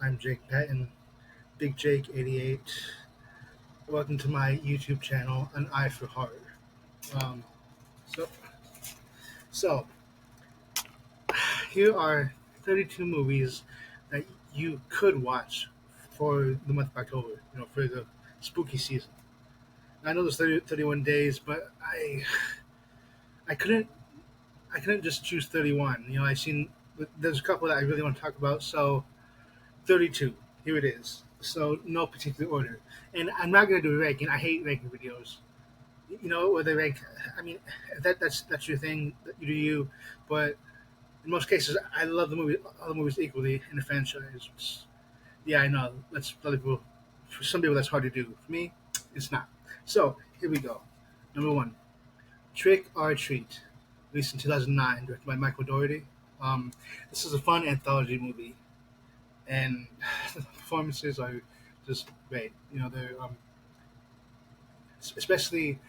I'm Jake Patton, Big Jake 88. Welcome to my YouTube channel, An Eye for Horror. Um, so, so here are 32 movies that you could watch for the month of October. For the spooky season. I know there's 31 days, but I couldn't I couldn't just choose 31. I seen there's a couple that I really want to talk about. So 32. Here it is. So no particular order, and I'm not gonna do a ranking. I hate ranking videos. Where they rank. I mean, that's your thing. You do you, but in most cases, I love all the movies equally in the franchise. Yeah, I know. That's other people. For some people, that's hard to do. For me, it's not. So here we go. Number one, Trick or Treat, released in 2009, directed by Michael Dougherty. This is a fun anthology movie, and the performances are just great. They're especially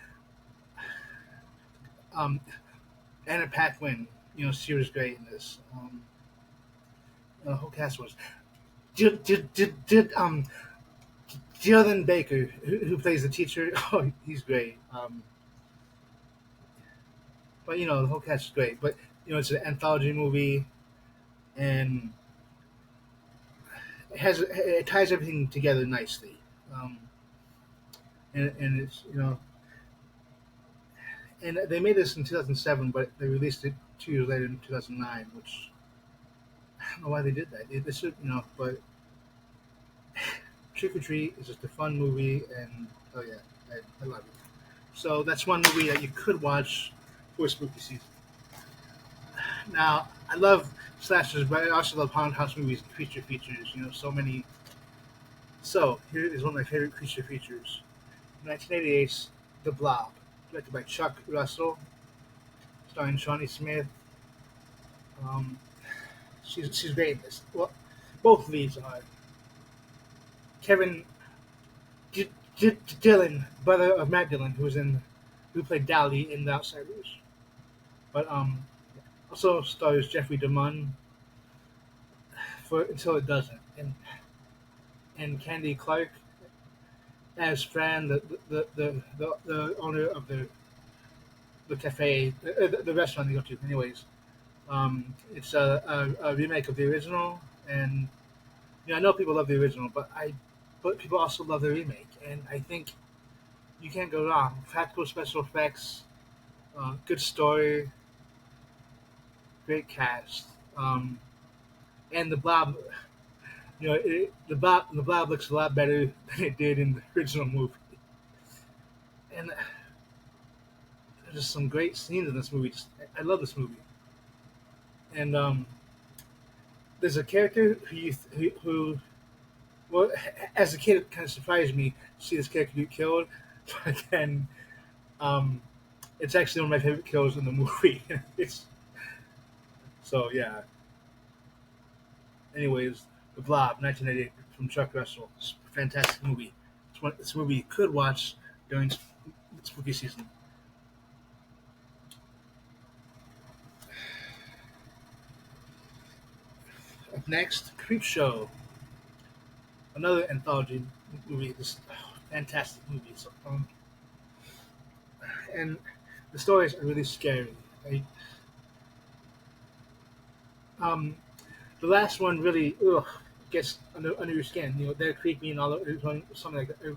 um, Anna Paquin. She was great in this. The whole cast was. Did Dylan Baker, who plays the teacher? Oh, he's great. But the whole cast is great. But it's an anthology movie, and it ties everything together nicely. Um, and it's and they made this in 2007, but they released it 2 years later in 2009, which I don't know why they did that. They should, but Trick or Treat is just a fun movie, and oh yeah, I love it. So that's one movie that you could watch for spooky season. Now, I love slashers, but I also love haunted house movies and creature features. So many. So here is one of my favorite creature features: 1988's The Blob, directed by Chuck Russell, starring Shawnee Smith. Um, she's great in this. Well, both leads are Kevin Dillon, brother of Matt Dillon, who played Dally in The Outsiders. But also stars Jeffrey DeMunn for Until It Doesn't, and Candy Clark as Fran, the owner of the cafe, the restaurant they go to. Anyways, it's a remake of the original, and I know people love the original, but people also love the remake, and I think you can't go wrong. Practical special effects, good story, great cast, and the Blob. The Blob looks a lot better than it did in the original movie, and there's just some great scenes in this movie. I love this movie, and there's a character who well, as a kid, it kind of surprised me to see this character get killed, but then um, it's actually one of my favorite kills in the movie. It's so yeah. Anyways, The Blob, 1988, from Chuck Russell. It's a fantastic movie. It's a movie you could watch during spooky season. Up next, Creepshow, another anthology movie. This fantastic movie. So, and the stories are really scary. Right? Um, the last one really gets under your skin. They're creepy and all something like that. I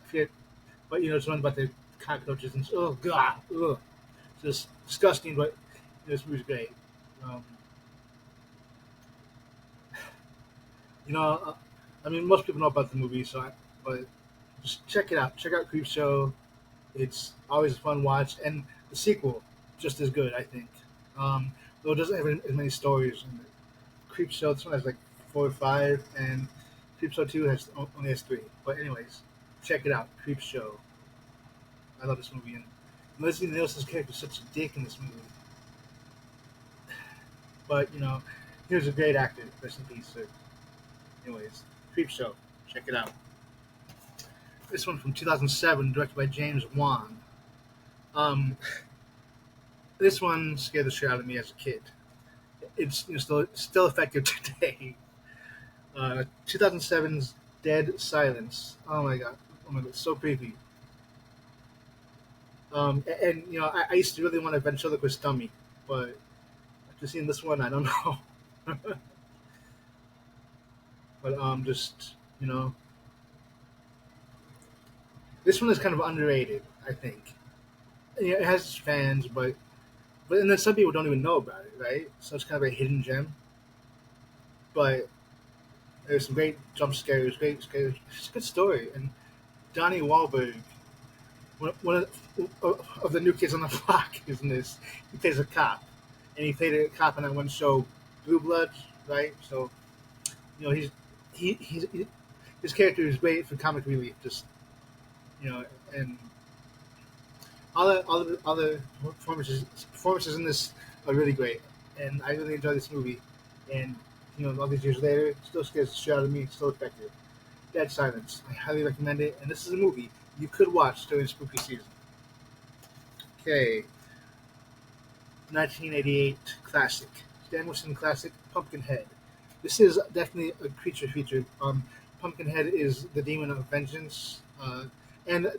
forget, but it's one about the cockroaches and oh god, just disgusting. But this movie's great. Um, you know, uh, I mean, most people know about the movie, but just check it out. Check out Creepshow. It's always a fun watch, and the sequel just as good, I think. Though it doesn't have as many stories. And Creepshow, this one has like 4 or 5, and Creepshow 2 only has 3. But anyways, check it out, Creepshow. I love this movie, and Leslie Nielsen's character is such a dick in this movie. But he was a great actor. Rest in peace, sir. Anyways, Creepshow, check it out. This one from 2007, directed by James Wan. Um, this one scared the shit out of me as a kid. It's still effective today. 2007's Dead Silence. Oh my god, so creepy. And you know, I used to really want a ventriloquist dummy, but after seeing this one, I don't know. But just you know, this one is kind of underrated. I think yeah, it has its fans, but and then some people don't even know about it, right? So it's kind of a hidden gem. But there's some great jump scares, great scares. It's a good story, and Donnie Wahlberg, one of the new kids on the block, is in this. He plays a cop, and he played a cop in that one show, Blue Bloods, right? So you know he's his character is great for comic relief, just you know, and all the performances in this are really great, and I really enjoy this movie. And you know, all these years later, it still scares the shit out of me. It's still effective. Dead Silence. I highly recommend it, and this is a movie you could watch during spooky season. Okay, 1988 classic, Dan Wilson classic, Pumpkinhead. This is definitely a creature feature. Pumpkinhead is the demon of vengeance, and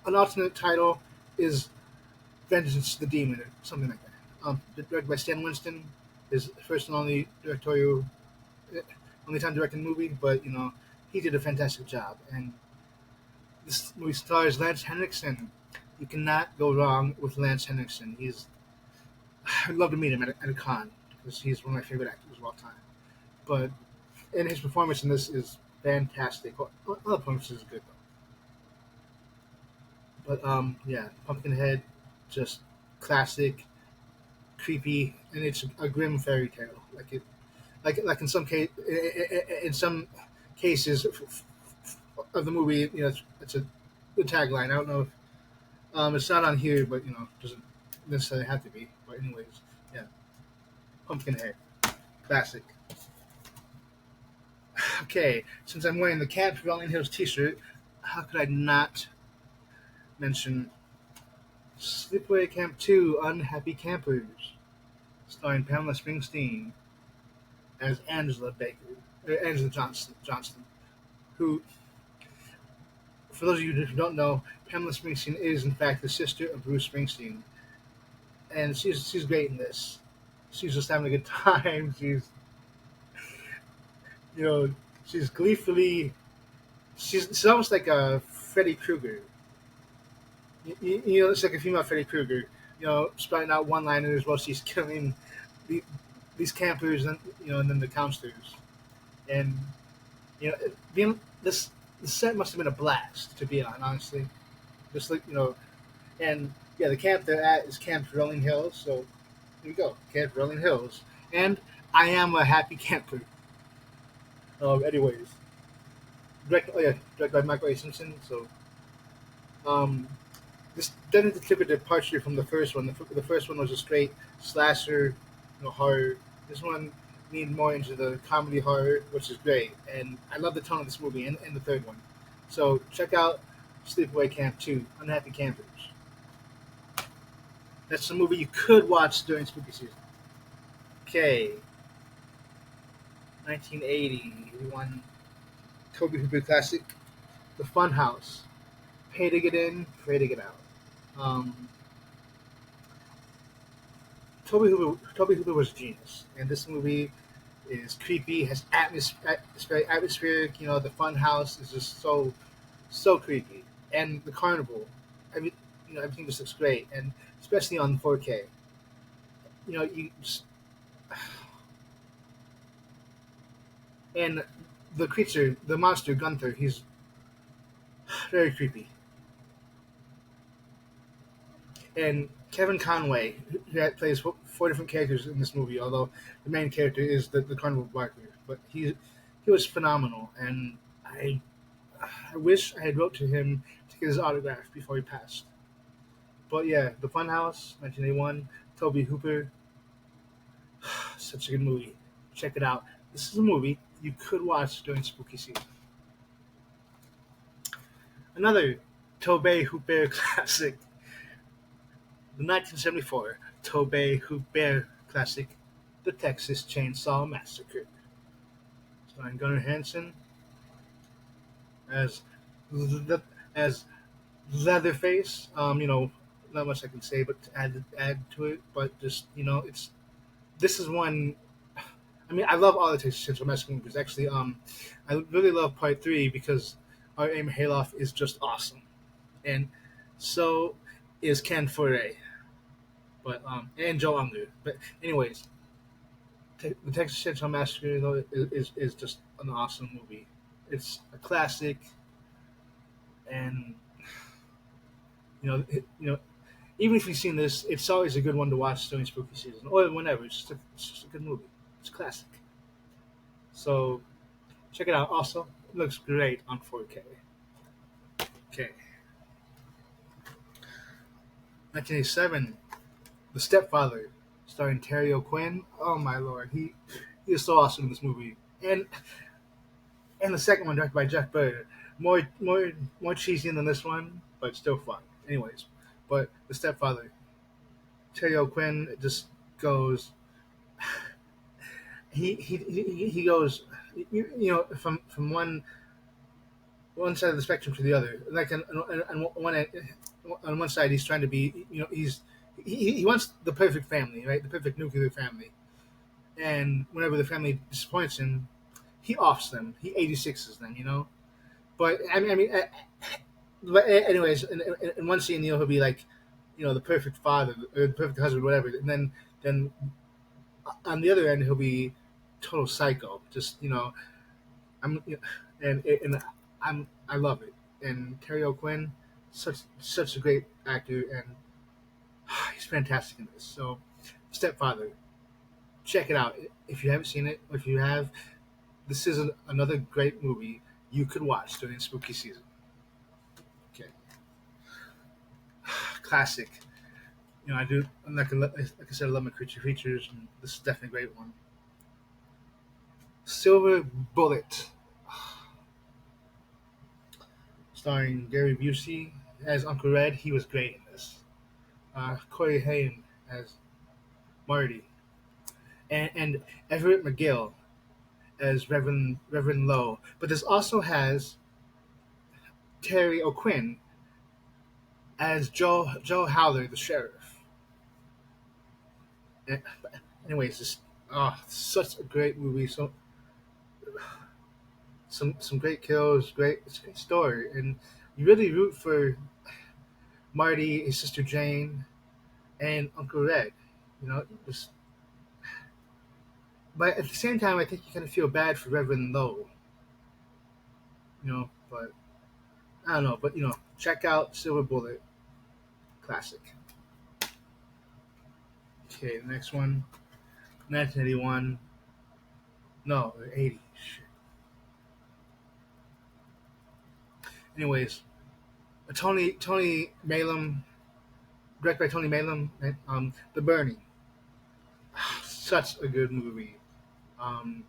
an alternate title is Vengeance the Demon, or something like that. Directed by Stan Winston, his first and only directorial, only time directing movie, but you know he did a fantastic job. And this movie stars Lance Henriksen. You cannot go wrong with Lance Henriksen. I'd love to meet him at a con because he's one of my favorite actors of all time. But and his performance in this is fantastic. All the performances are good though. But yeah, Pumpkinhead, just classic, creepy, and it's a grim fairy tale. Like in some case, in some cases of the movie, you know, it's a the tagline. I don't know if it's not on here, but you know, doesn't necessarily have to be. But anyways, yeah, Pumpkinhead, classic. Okay, since I'm wearing the Camp Rolling Hills T-shirt, how could I not mention Sleepaway Camp 2: Unhappy Campers, starring Pamela Springsteen as Angela Baker, Angela Johnston, who, for those of you who don't know, Pamela Springsteen is in fact the sister of Bruce Springsteen, and she's great in this. She's just having a good time. You know, she's gleefully. She's almost like a Freddy Krueger. You know, it's like a female Freddy Krueger. You know, spouting out one-liners while she's killing the, these campers and you know, and then the counselors. And you know, being this the set must have been a blast to be on. Honestly, just like you know, and yeah, the camp they're at is Camp Rolling Hills. So here we go, Camp Rolling Hills, and I am a happy camper. Anyways, directed by Michael A. Simpson. So um, this definitely took a departure from the first one. The first one was a straight slasher, you know, horror. This one leaned more into the comedy horror, which is great. And I love the tone of this movie and the third one. So check out Sleepaway Camp 2, Unhappy Campers. That's a movie you could watch during spooky season. Okay, 1981 Toby Hooper classic, The Fun House. Pay to get in, pray to get out. Um, Toby Hooper was a genius, and this movie is creepy. Has it's very atmospheric. You know, the fun house is just so creepy, and the carnival. Every you know everything just looks great, and especially on 4K. You know, you just, and the creature, the monster Gunther, he's very creepy. And Kevin Conway, who plays four different characters in this movie, although the main character is the carnival barker, but he was phenomenal, and I wish I had wrote to him to get his autograph before he passed. But yeah, The Funhouse, 1981, Toby Hooper, such a good movie. Check it out. This is a movie you could watch during spooky season. Another Tobey Hooper classic, the 1974 Tobey Hooper classic, The Texas Chainsaw Massacre, starring Gunnar Hansen as the as Leatherface. Not much I can say, but to add to it. But just it's this is one. I mean, I love all the Texas Chainsaw Massacre movies. Actually, I really love Part Three because our Amy Hayloft is just awesome, and so is Ken Foray, but and Joe Unger. But anyways, the Texas Chainsaw Massacre though is just an awesome movie. It's a classic, and you know, even if you've seen this, it's always a good one to watch during spooky season or whenever. It's just a good movie. It's a classic. So check it out. Also, it looks great on 4K. Okay, 1987, The Stepfather, starring Terry O'Quinn. Oh my lord, he is so awesome in this movie. And the second one, directed by Jeff Berger, more cheesy than this one, but still fun. Anyways, but The Stepfather, Terry O'Quinn just goes. He goes, from one side of the spectrum to the other. Like on one side, he's trying to be, he wants the perfect family, right? The perfect nuclear family. And whenever the family disappoints him, he offs them. He 86s them, But but anyways, in one scene, he'll be like, the perfect father or the perfect husband, whatever. And then on the other end, he'll be total psycho. Just I'm and I love it. And Terry O'Quinn, such a great actor, and he's fantastic in this. So, Stepfather, check it out if you haven't seen it. If you have, this is another great movie you could watch during spooky season. Okay, classic. I do like I said, I love my creature features, and this is definitely a great one. Silver Bullet, starring Gary Busey as Uncle Red. He was great in this. Corey Haim as Marty, and Everett McGill as Reverend Lowe. But this also has Terry O'Quinn as Joe Howler, the sheriff. And, anyways, such a great movie. So some great kills, it's a great story, and you really root for Marty, his sister Jane, and Uncle Red. Just, but at the same time, I think you kind of feel bad for Reverend Lowe. But I don't know. But check out Silver Bullet, classic. Okay, the next one, 1981. No, 80. Shit. Anyways, Tony Malum, directed by Tony Malum, The Burning. Such a good movie. Um,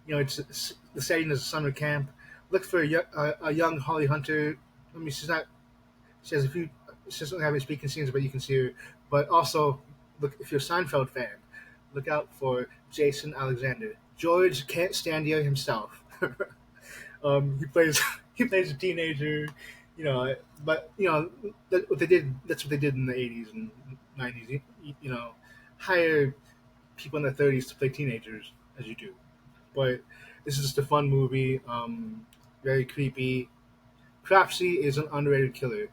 it's the setting is a summer camp. Look for a young Holly Hunter. I mean, she has a few. She doesn't have any speaking scenes, but you can see her. But also, look if you're a Seinfeld fan, look out for Jason Alexander. George can't stand you himself. He plays he plays a teenager, But what they did. That's what they did in the 80s and 90s. Hire people in their 30s to play teenagers as you do. But this is just a fun movie. Very creepy. Cropsey is an underrated killer,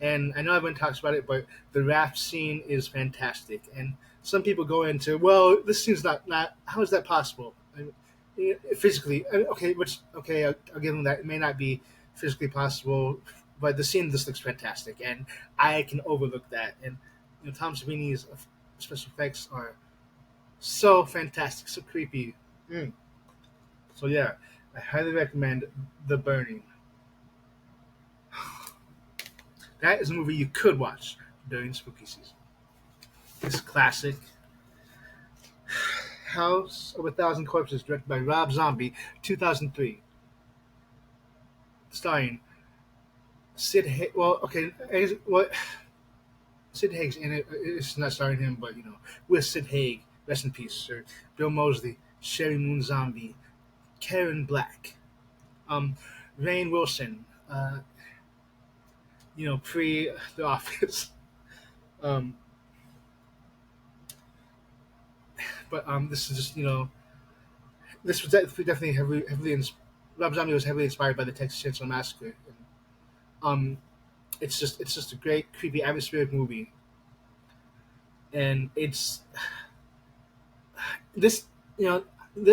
and I know everyone talks about it, but the raft scene is fantastic. And some people go into, well, this scene's not. How is that possible? Physically, okay, I'll give them that. It may not be physically possible, but the scene just looks fantastic, and I can overlook that. And Tom Savini's special effects are so fantastic, so creepy. Mm. So yeah, I highly recommend The Burning. That is a movie you could watch during spooky season. It's classic. House of a Thousand Corpses, directed by Rob Zombie, 2003, starring Sid. Well, okay, Sid Haig's in it. It's not starring him, but with Sid Haig, rest in peace, sir. Bill Moseley, Sherry Moon Zombie, Karen Black, um, Rainn Wilson, pre The Office. Um, but this is just this was definitely Rob Zombie was heavily inspired by the Texas Chainsaw Massacre. And, it's just a great creepy atmospheric movie, and it's this you know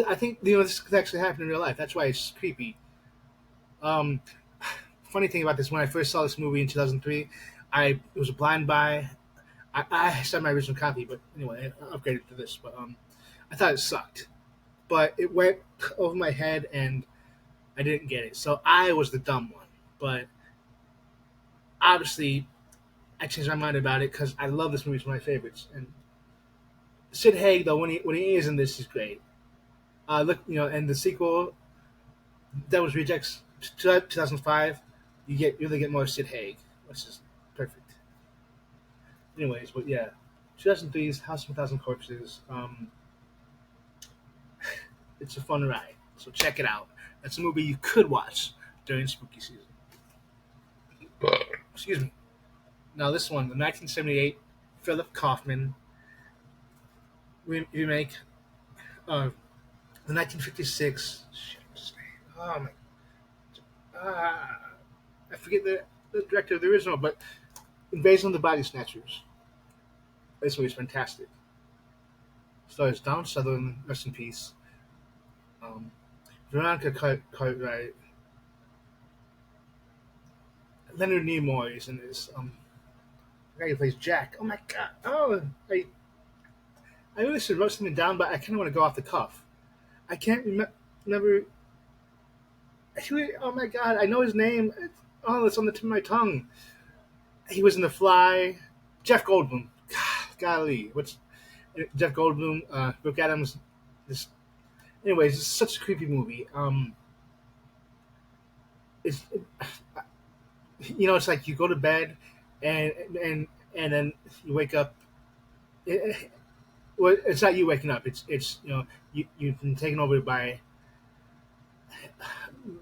I think this could actually happen in real life. That's why it's creepy. Um, Funny thing about this, when I first saw this movie in 2003, it was a blind buy. I had my original copy, but anyway, I upgraded to this. But I thought it sucked, but it went over my head, and I didn't get it. So I was the dumb one. But obviously, I changed my mind about it because I love this movie. It's one of my favorites. And Sid Haig, though, when he is in this, is great. Look, and the sequel, Devil's Rejects, 2005, you really get more Sid Haig, which is perfect. Anyways, but yeah, 2003's House of a Thousand Corpses. It's a fun ride, so check it out. That's a movie you could watch during spooky season. Excuse me. Now this one, the 1978 Philip Kaufman remake of the 1956. Shit, what's his name? Oh my! I forget the director of the original, but Invasion of the Body Snatchers. This movie's fantastic. Stars Donald Sutherland, rest in peace. Um, Veronica Cartwright, Leonard Nimoy is in this. The guy who plays Jack. Oh my god! Oh, I really should wrote something down, but I kind of want to go off the cuff. I can't remember. Oh my god! I know his name. It's on the tip of my tongue. He was in The Fly. Jeff Goldblum. Golly, what's Jeff Goldblum? Brooke Adams. This, anyways, it's such a creepy movie. It's it's like you go to bed, and and then you wake up. Well, it's not you waking up. It's you've been taken over by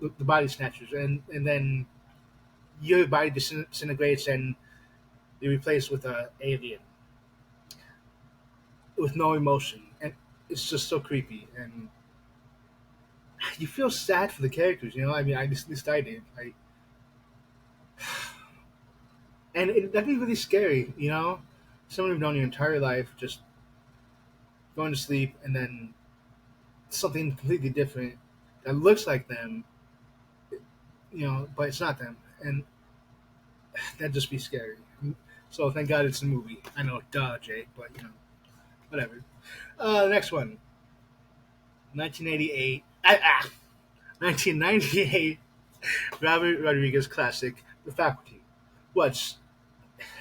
the body snatchers, and then your body disintegrates and you're replaced with a alien with no emotion, and it's just so creepy, and you feel sad for the characters. I mean, at least I did. That'd be really scary. Someone you've known your entire life just going to sleep, and then something completely different that looks like them, but it's not them, and that'd just be scary. So thank God it's a movie. I know, duh, Jake, but whatever. The next one, 1988. 1998 Robert Rodriguez classic, The Faculty. What's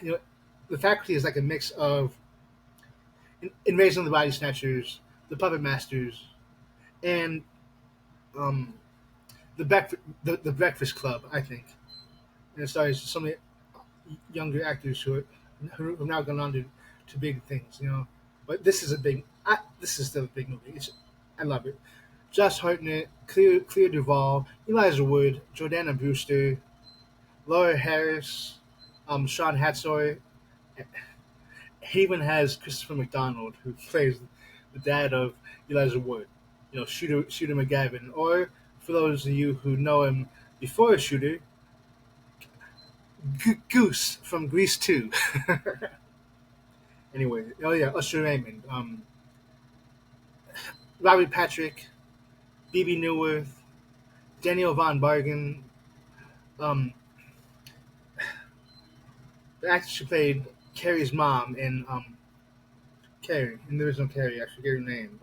you know, The Faculty is like a mix of Invasion of the Body Snatchers, The Puppet Masters, and um, the Breakfast Club. I think, and it stars so many younger actors who have now gone on to big things. But this is still a big movie. I love it. Josh Hartnett, Clea Duvall, Elijah Wood, Jordana Brewster, Laura Harris, Sean Hatsoy. He even has Christopher McDonald, who plays the dad of Elijah Wood. Shooter McGavin. Or, for those of you who know him before Shooter, Goose from Grease 2. Anyway, oh yeah, Usher Raymond, Robbie Patrick, BB Newworth, Daniel Von Bargen, um, the actress who played Carrie's mom Carrie, in the original Carrie. I forget her name,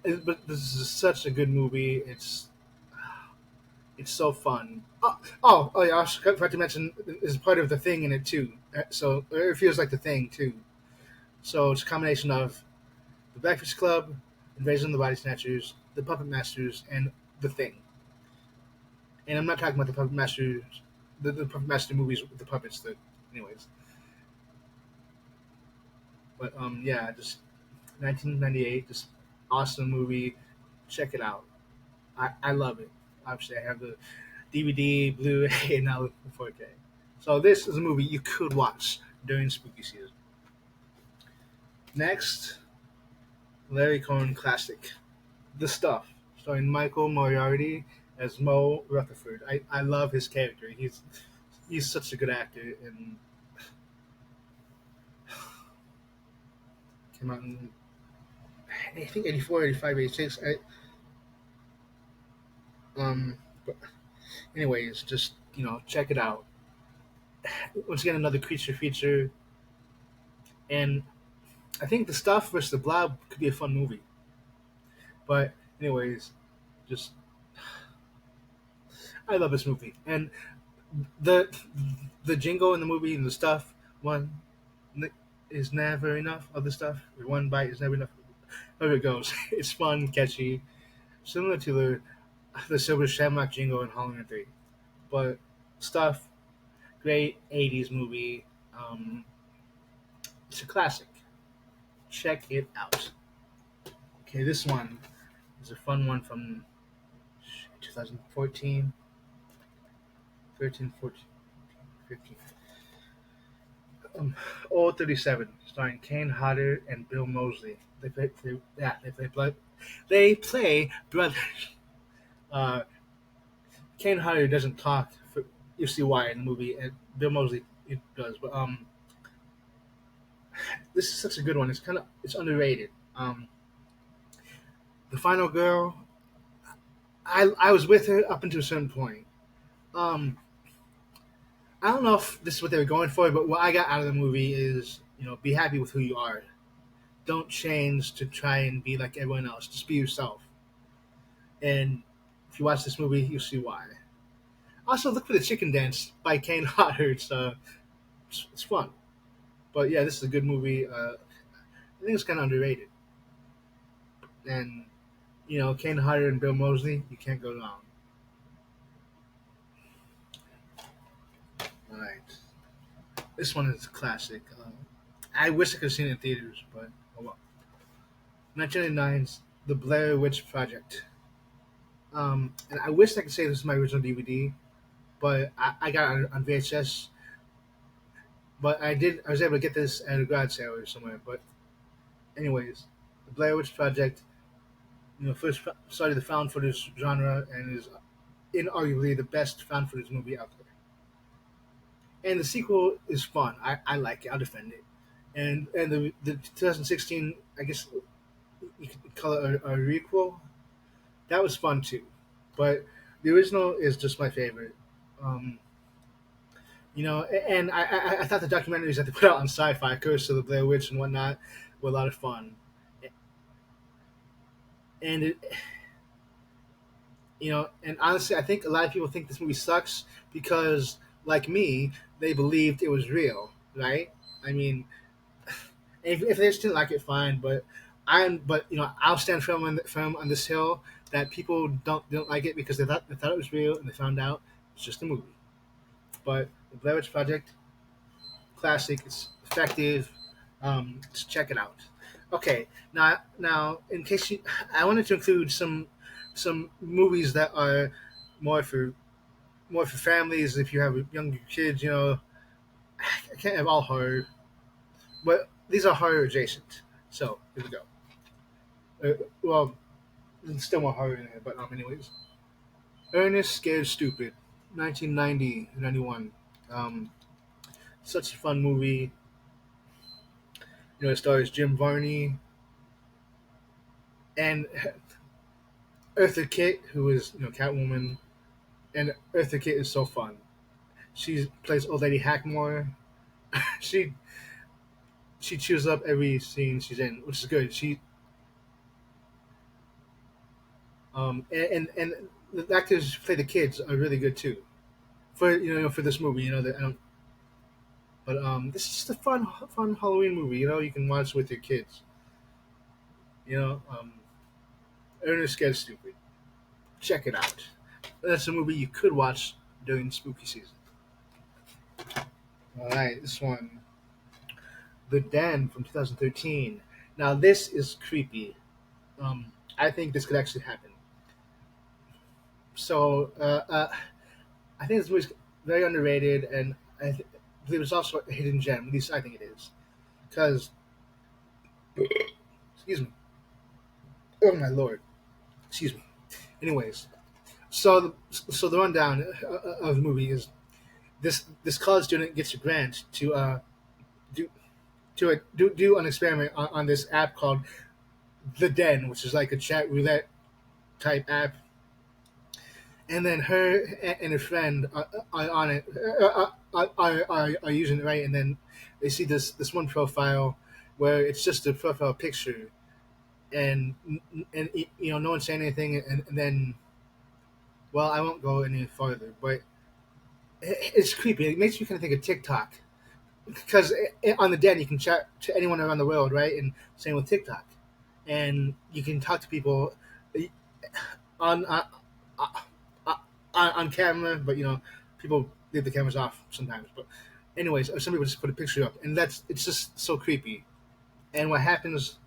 but this is such a good movie. It's so fun. Oh yeah, I forgot to mention there's part of the Thing in it too. So it feels like the Thing too. So it's a combination of the Breakfast Club, Invasion of the Body Snatchers, the Puppet Masters, and the Thing. And I'm not talking about the Puppet Masters, the Puppet Master movies with the puppets. Anyways. But yeah, just 1998, just awesome movie. Check it out. I love it. Obviously, I have the DVD, Blu-ray, and now 4K. So this is a movie you could watch during spooky season. Next, Larry Cohen classic, The Stuff, starring Michael Moriarty as Mo Rutherford. I love his character. He's such a good actor, and came out in I think 84, 85, 86. But anyways, just check it out. Once again, another creature feature, and I think The Stuff versus the Blob could be a fun movie. But anyways, just I love this movie, and the the jingle in the movie and the stuff one is never enough of the stuff. One bite is never enough. However it goes, it's fun, catchy, similar to the Silver Shamrock jingle in Halloween 3. But stuff, great '80s movie. It's a classic. Check it out. Okay, this one is a fun one from 2014, 13, 14, 15. Old 37, starring Kane Hodder and Bill Moseley. They play brothers. Uh, Kane Hodder doesn't talk. You see why in the movie, and Bill Moseley it does. But this is such a good one. It's underrated. The final girl. I was with her up until a certain point. Um, I don't know if this is what they were going for, but what I got out of the movie is be happy with who you are. Don't change to try and be like everyone else. Just be yourself. And if you watch this movie, you'll see why. Also, look for the chicken dance by Kane Hodder. It's fun. But yeah, this is a good movie. I think it's kind of underrated. And Kane Hodder and Bill Moseley, you can't go wrong. All right, this one is a classic. I wish I could have seen it in theaters, but oh well. 1999's The Blair Witch Project. And I wish I could say this is my original DVD, but I got it on VHS. But I was able to get this at a garage sale or somewhere. But anyways, the Blair Witch Project, first started the found footage genre and is inarguably the best found footage movie out there. And the sequel is fun. I like it. I'll defend it. And the 2016, I guess you could call it a requel. That was fun too. But the original is just my favorite. Um, and I thought the documentaries that they put out on Sci-Fi, Curse of the Blair Witch and whatnot, were a lot of fun. And and honestly, I think a lot of people think this movie sucks because, like me, they believed it was real, right? I mean, if they just didn't like it, fine. But I'll stand firm on this hill that people don't like it because they thought it was real and they found out it's just a movie. But the Blair Witch Project, classic. It's effective. Just check it out. Okay, now in case I wanted to include some movies that are more for more for families. If you have younger kids, I can't have all horror, but these are horror adjacent. So here we go. Well, there's still more horror in here, but anyways, Ernest Scared Stupid, 1990 91. Um, Such a fun movie. It stars Jim Varney and Eartha Kitt, who is Catwoman, and Eartha Kitt is so fun. She plays old lady Hackmore. she she chews up every scene she's in, which is good. And the actors who play the kids are really good too. For this movie, that I don't. But this is just a fun Halloween movie. You can watch with your kids. You know, um, Ernest Gets Stupid. Check it out. That's a movie you could watch during spooky season. All right, this one, The Den from 2013. Now this is creepy. I think this could actually happen. So I think this movie's very underrated, and believe it's also a hidden gem. At least I think it is, because excuse me. Oh my lord, excuse me. Anyways, so the rundown of the movie is this college student gets a grant to do do an experiment on this app called The Den, which is like a chat roulette type app. And then her and a friend are on it, are using it, right? And then they see this one profile where it's just a profile picture, and no one's saying anything, and then well, I won't go any further, but it's creepy. It makes me kind of think of TikTok because on the Den you can chat to anyone around the world, right? And same with TikTok, and you can talk to people on on camera, but people leave the cameras off sometimes. But anyways, some people just put a picture up, and it's just so creepy. And what happens,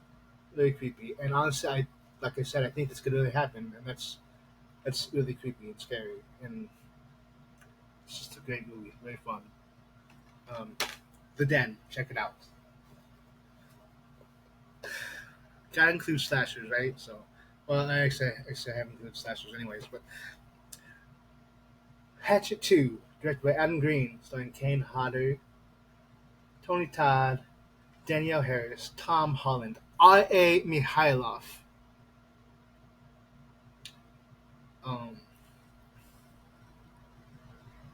very creepy. And honestly, like I said, I think this could really happen, and that's really creepy and scary, and it's just a great movie, very fun. Um, the Den, check it out. Gotta include slashers, right? So, well, I haven't included slashers anyways, but Hatchet 2, directed by Adam Green, starring Kane Hodder, Tony Todd, Danielle Harris, Tom Holland, R.A. Mihailov, um,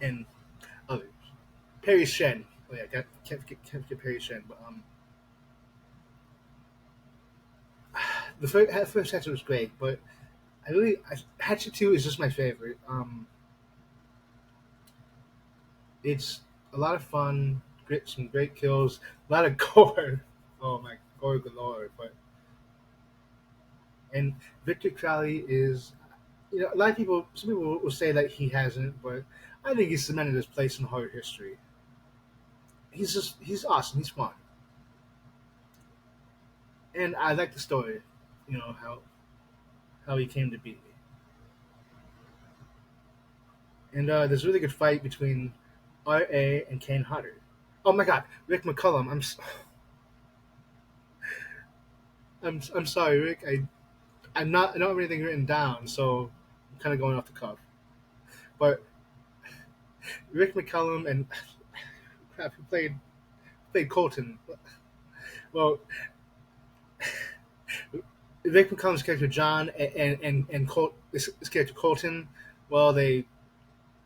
and others. Perry Shen. Oh yeah, can't forget Perry Shen. But the first Hatchet was great, but Hatchet 2 is just my favorite. It's a lot of fun, some great kills, a lot of gore. Oh my, gore galore! But and Victor Crowley is, a lot of people. Some people will say that he hasn't, but I think he's cemented his place in horror history. He's awesome. He's fun, and I like the story. How he came to be, and there's a really good fight between R.A. and Kane Hodder. Oh my God, Rick McCullum. I'm sorry, Rick. I don't have anything written down, so I'm kind of going off the cuff. But Rick McCullum and crap, who played Colton. Well, Rick McCullum's character John and his character Colton. Well, they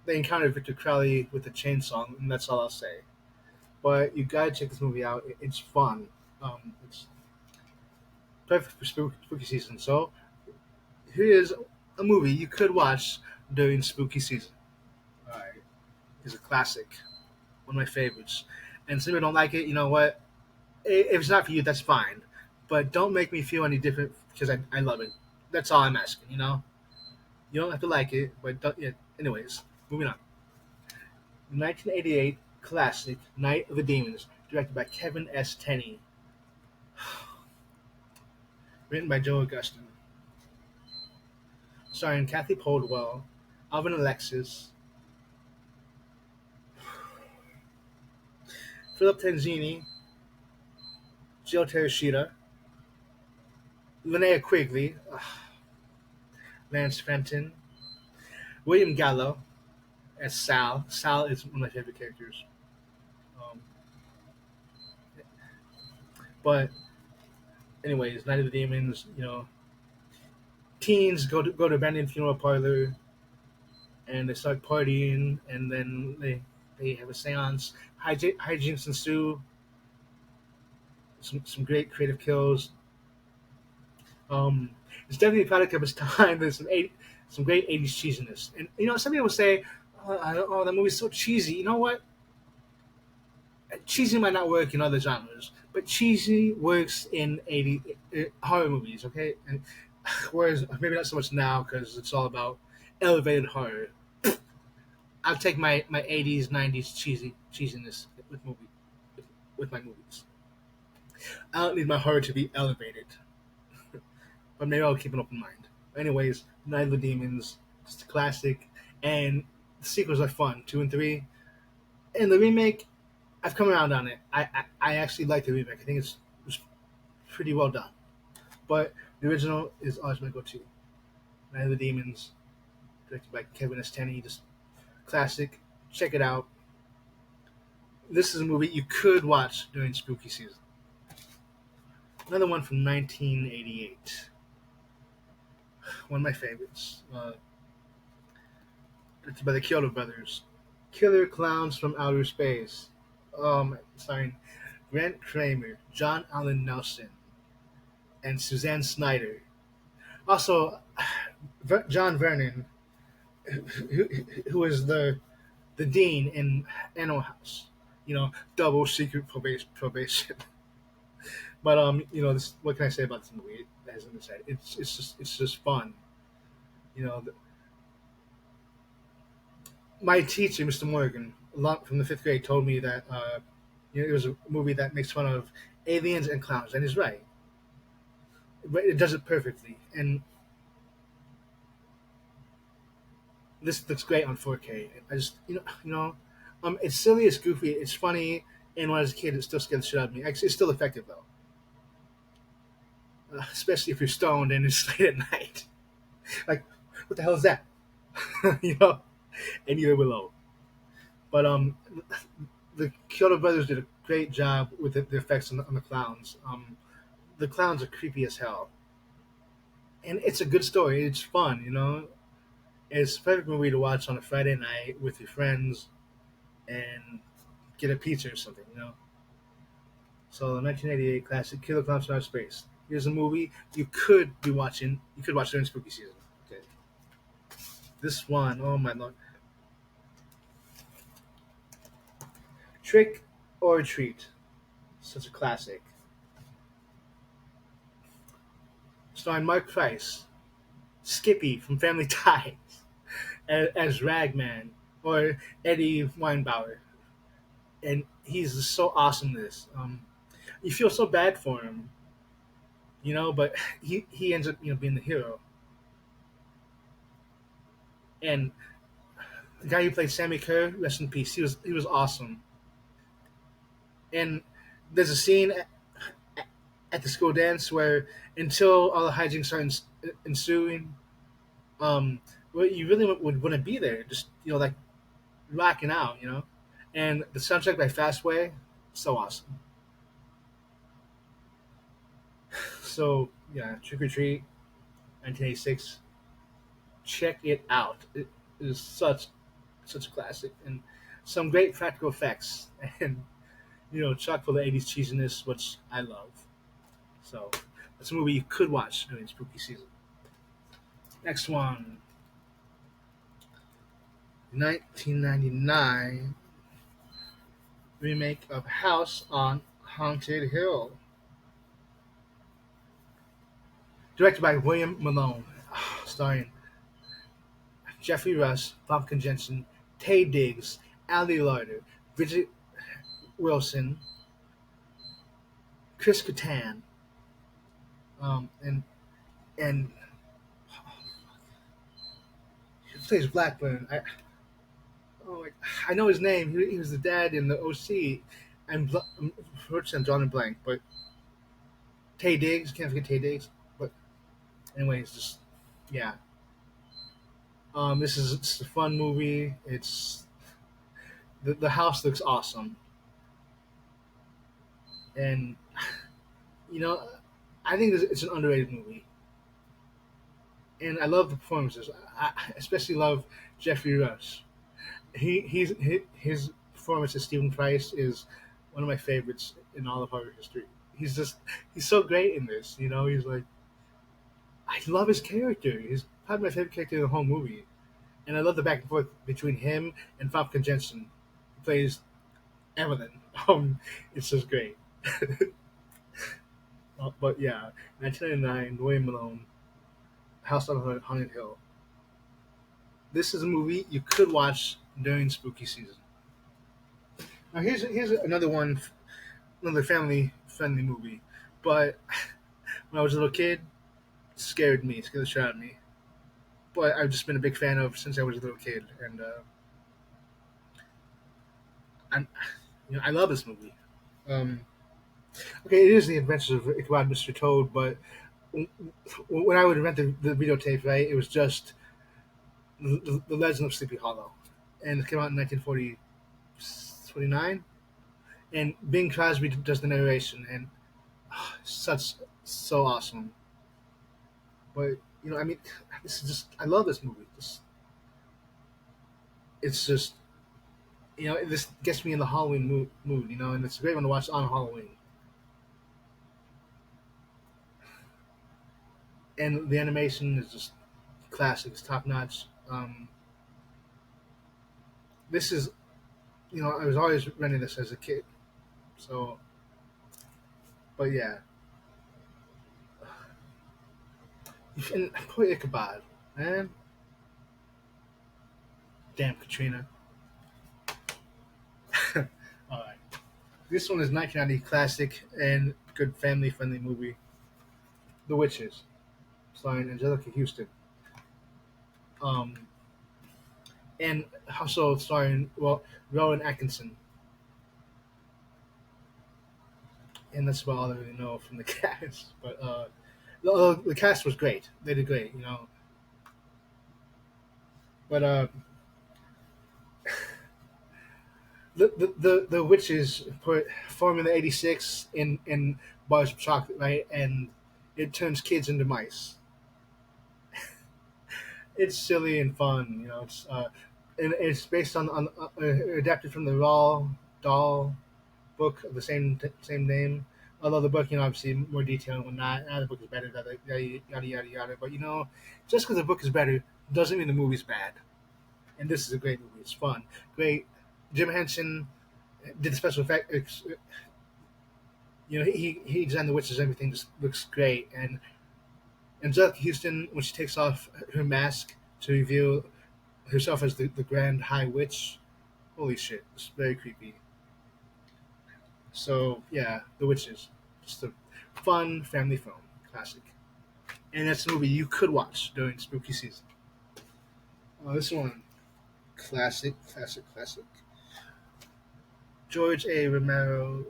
encountered Victor Crowley with a chainsaw, and that's all I'll say. But you gotta check this movie out. It's fun. It's perfect for spooky season. So here's a movie you could watch during spooky season. All right, it's a classic, one of my favorites. And some people don't like it. You know what? If it's not for you, that's fine. But don't make me feel any different because I love it. That's all I'm asking. You don't have to like it, but don't. Yeah. Anyways, moving on. 1988 classic Night of the Demons, directed by Kevin S. Tenney, written by Joe Augustine, starring Kathy Poldwell, Alvin Alexis, Philip Tanzini, Joe Tereshita, Linnea Quigley, Lance Fenton, William Gallo as Sal. Sal is one of my favorite characters. Um, but anyways, Night of the Demons. Teens go to abandoned funeral parlor and they start partying, and then they have a séance. Hijinks ensue. Some great creative kills. It's definitely a product of its time. There's some great '80s cheesiness, and some people say, "Oh, that movie's so cheesy." You know what? Cheesy might not work in other genres, but cheesy works in '80 horror movies. Okay, and whereas maybe not so much now because it's all about elevated horror. I'll take my '80s, '90s cheesiness with my movies. I don't need my horror to be elevated, but maybe I'll keep an open mind. Anyways, Night of the Demons, It's a classic, and the sequels are fun, 2 and 3. And the remake, I've come around on it. I actually like the remake. I think it's pretty well done. But the original is always my go-to. Night of the Demons, directed by Kevin S. Tenney, just classic. Check it out. This is a movie you could watch during spooky season. Another one from 1988. One of my favorites. Directed by the Kyoto brothers. Killer Clowns from Outer Space. Starring Grant Kramer, John Allen Nelson, and Suzanne Snyder. Also, John Vernon, who, who is the dean in Animal House. Double secret probation. But what can I say about this movie? As I said, it's just fun. You know, the, my teacher, Mr. Morgan, from the fifth grade, told me that it was a movie that makes fun of aliens and clowns, and he's right. But it does it perfectly, and this looks great on 4K. I just it's silly, it's goofy, it's funny, and when I was a kid, it still scared the shit out of me. Actually, it's still effective though, especially if you're stoned and it's late at night. Like, what the hell is that? you know, and either below. But the Kyoto brothers did a great job with the effects on the clowns. The clowns are creepy as hell, and it's a good story. It's fun, It's a perfect movie to watch on a Friday night with your friends and get a pizza or something. So the 1988 classic Killer Clowns from Outer Space. Here's a movie you could be watching. You could watch during spooky season. Okay. This one, oh my lord. Trick or Treat. Such a classic. Starring Mark Price, Skippy from Family Ties, as Ragman, or Eddie Weinbauer. And he's just so awesome in this. You feel so bad for him, but he ends up being the hero. And the guy who played Sammy Kerr, rest in peace. He was awesome. And there's a scene at the school dance where until all the hijinks start ensuing, well, you really wouldn't be there. Just like rocking out. And the soundtrack by Fastway, so awesome. So yeah, Trick or Treat, 1986. Check it out. It is such a classic, and some great practical effects, and chock full of 80s cheesiness, which I love. So that's a movie you could watch during spooky season. Next one, 1999 remake of House on Haunted Hill, directed by William Malone, starring Jeffrey Rush, Pumpkin Jensen, Tay Diggs, Ali Larter, Bridget Wilson, Chris Kattan, and he plays Blackburn. I know his name. He was the dad in the OC. Unfortunately, I'm drawing a blank, but Tay Diggs, can't forget Tay Diggs. But anyways, just yeah. This is it's a fun movie. It's the house looks awesome, and you know, I think it's an underrated movie, and I love the performances. I especially love Jeffrey Rush. His performance as Stephen Price is one of my favorites in all of horror history. He's so great in this. He's like I love his character. He's probably my favorite character in the whole movie, and I love the back and forth between him and Famke Jensen, who plays Evelyn. It's just great. But yeah, 1999, William Malone, House on Haunted Hill. This is a movie you could watch during spooky season. Now here's another one, another family friendly movie, but when I was a little kid, it scared the shit out of me. but I've just been a big fan of since I was a little kid, and I'm, I love this movie. Um, okay, it is the Adventures of Ichabod Mr. Toad, but when I would rent the videotape, right, it was just the Legend of Sleepy Hollow, and it came out in 1949. And Bing Crosby does the narration, and such so awesome. But I mean, this is just I love this movie. It's just this gets me in the Halloween mood, and it's a great one to watch on Halloween. And the animation is just classic. It's top notch. This is I was always renting this as a kid. So, but yeah, and poor Ichabod, man, damn Katrina. All right, this one is 1990 classic and good family friendly movie, The Witches, starring Angelica Houston. Um, and also starring Rowan Atkinson, and that's about all I really know from the cast. But the cast was great; they did great. But the witches put Formula 86 in bars of chocolate, right, and it turns kids into mice. It's silly and fun, It's and it's based on adapted from the Roald Dahl book of the same name. Although the book, obviously more detailed and whatnot. The book is better, yada yada yada. But just because the book is better doesn't mean the movie's bad. And this is a great movie. It's fun, great. Jim Henson did the special effects. He designed the witches. Everything just looks great. And Angelica Houston, when she takes off her mask to reveal herself as the Grand High Witch, holy shit, it's very creepy. So yeah, The Witches, just a fun family film, classic, and that's a movie you could watch during spooky season. This one, classic, classic, classic. George A. Romero's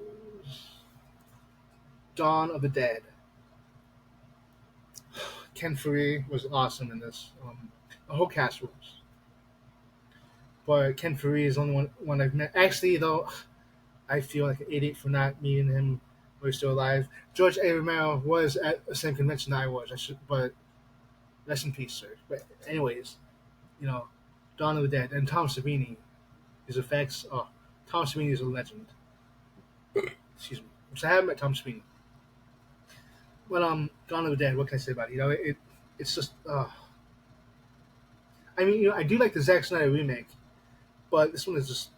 Dawn of the Dead. Ken Faree was awesome in this. The whole cast was, but Ken Faree is the only one I've met. Actually, though, I feel like an idiot for not meeting him while he's still alive. George A. Romero was at the same convention I was. But rest in peace, sir. But anyways, you know, Dawn of the Dead and Tom Savini, his effects. Oh, Tom Savini is a legend. Excuse me. Which I haven't met Tom Savini. But Dawn of the Dead. What can I say about it? It's just. I mean, I do like the Zack Snyder remake, but this one is just.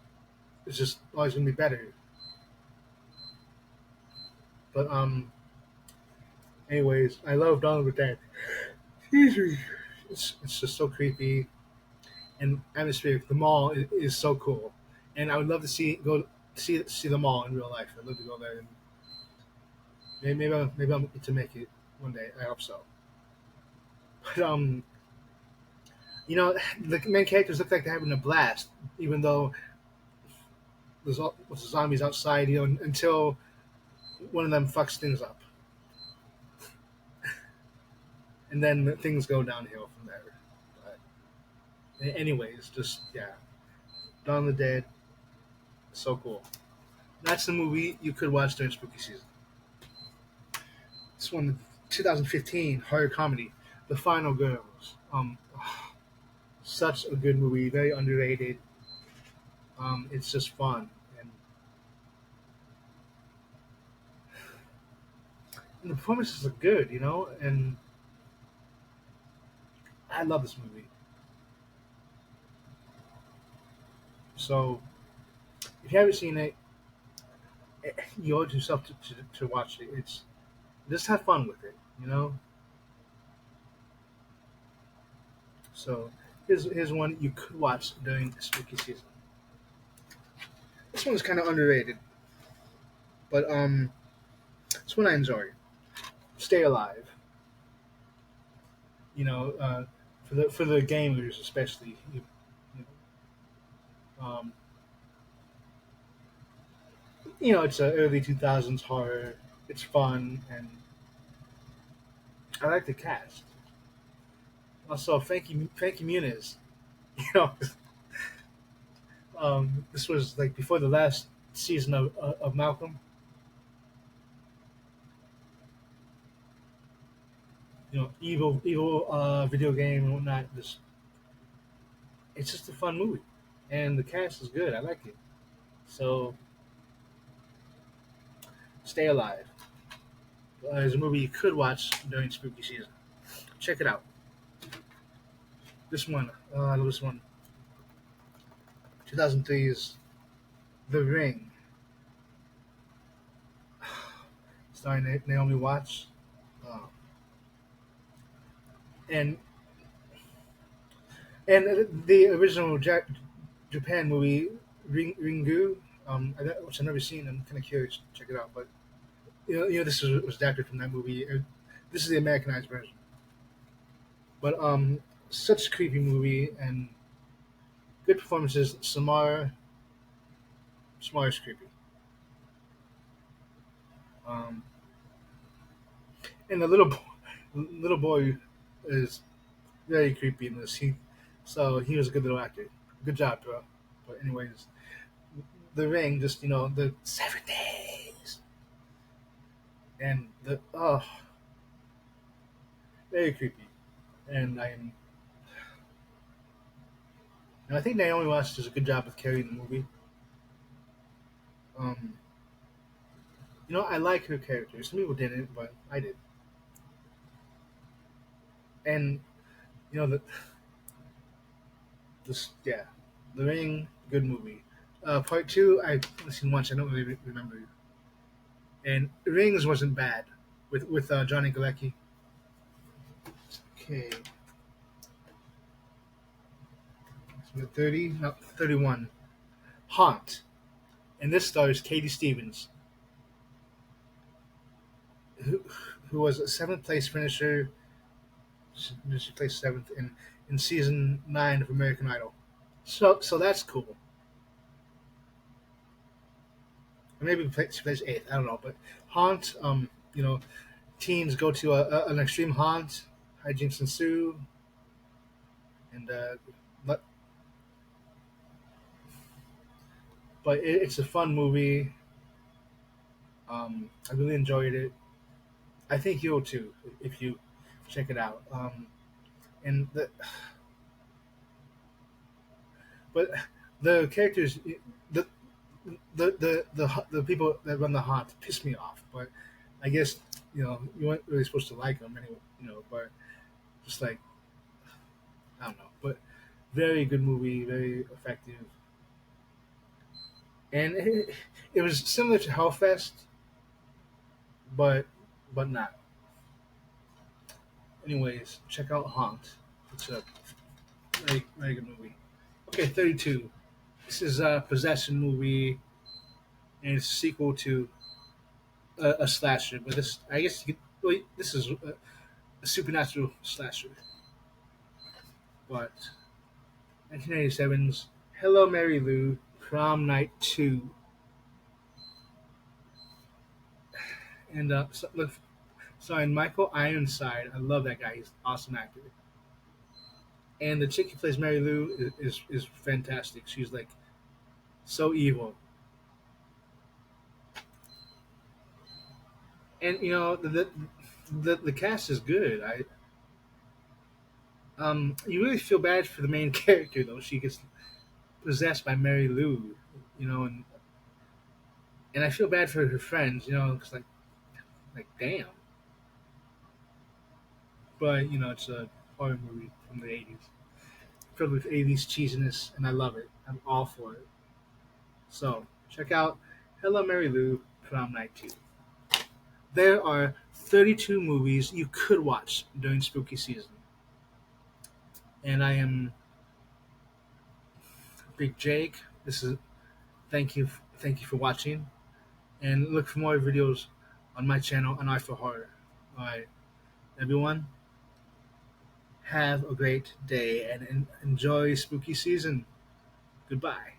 It's just always gonna be better. But anyways, I love Dawn of the Dead. Excuse me. It's just so creepy and atmospheric. The mall is so cool, and I would love to see the mall in real life. I'd love to go there, and maybe I'll get to make it one day. I hope so. But the main characters look like they're having a blast, even though there's zombies outside. Until one of them fucks things up, and then things go downhill from there. But anyways, just yeah, Dawn of the Dead, so cool. That's the movie you could watch during spooky season. This one, 2015 horror comedy, The Final Girls. Such a good movie, very underrated. It's just fun, and the performances are good, and I love this movie. So if you haven't seen it, you owe it to yourself to watch it. It's just have fun with it. So here's one you could watch during spooky season. This one is kind of underrated, but it's one I enjoy. Stay Alive. You know, uh, for the gamers especially. Um, it's a early 2000s horror. It's fun, and I like the cast. Also, Frankie Muniz. You know, this was like before the last season of Malcolm. Evil video game and whatnot. It's just a fun movie, and the cast is good. I like it. So, Stay Alive is a movie you could watch during spooky season. Check it out. This one, 2003 is The Ring, starring Naomi Watts, uh, and the original Japan movie Ringu, which I've never seen. I'm kind of curious to check it out, but this was adapted from that movie. This is the Americanized version, but such a creepy movie and good performances. Samara's creepy, um, and the little boy is very creepy in this. So he was a good little actor. Good job, bro. But anyways, The Ring, just the 7 days, and the very creepy. And I think Naomi Watts does a good job of carrying the movie. Um, I like her character. Some people didn't, but I did. And you know the this yeah, The Ring, good movie. Part two, I've seen once. I don't really remember. And Rings wasn't bad with Johnny Galecki. Okay, so 30, no 31. Haunt, and this stars Katie Stevens, who who was a seventh place finisher. She placed seventh in season 9 of American Idol. So that's cool. Or maybe she plays eighth. I don't know, but haunt. You know, teens go to an extreme haunt. Hijinks ensue, and but it's a fun movie. I really enjoyed it. I think you'll too if you check it out. And but the characters, the the people that run the haunt piss me off. But I guess you weren't really supposed to like them anyway. But just like I don't know. But very good movie, very effective, and it was similar to Hellfest, but not. Anyways, check out Haunt. It's a very good movie. Okay, 32. This is a possession movie, and it's a sequel to a slasher. But this, I guess, wait, this is a supernatural slasher. But 1997's Hello Mary Lou, Prom Night 2, and look, starring Michael Ironside. I love that guy. He's an awesome actor. And the chick who plays Mary Lou is fantastic. She's like so evil, and the cast is good. You really feel bad for the main character though. She gets possessed by Mary Lou, and I feel bad for her friends, because like damn. But it's a horror movie from the '80s, filled with '80s cheesiness, and I love it. I'm all for it. So check out Hello Mary Lou, Prom Night 2. There are 32 movies you could watch during spooky season, and I am Big Jake. This is thank you for watching, and look for more videos on my channel, An Eye for Horror. All right, everyone, Have a great day and enjoy spooky season. Goodbye.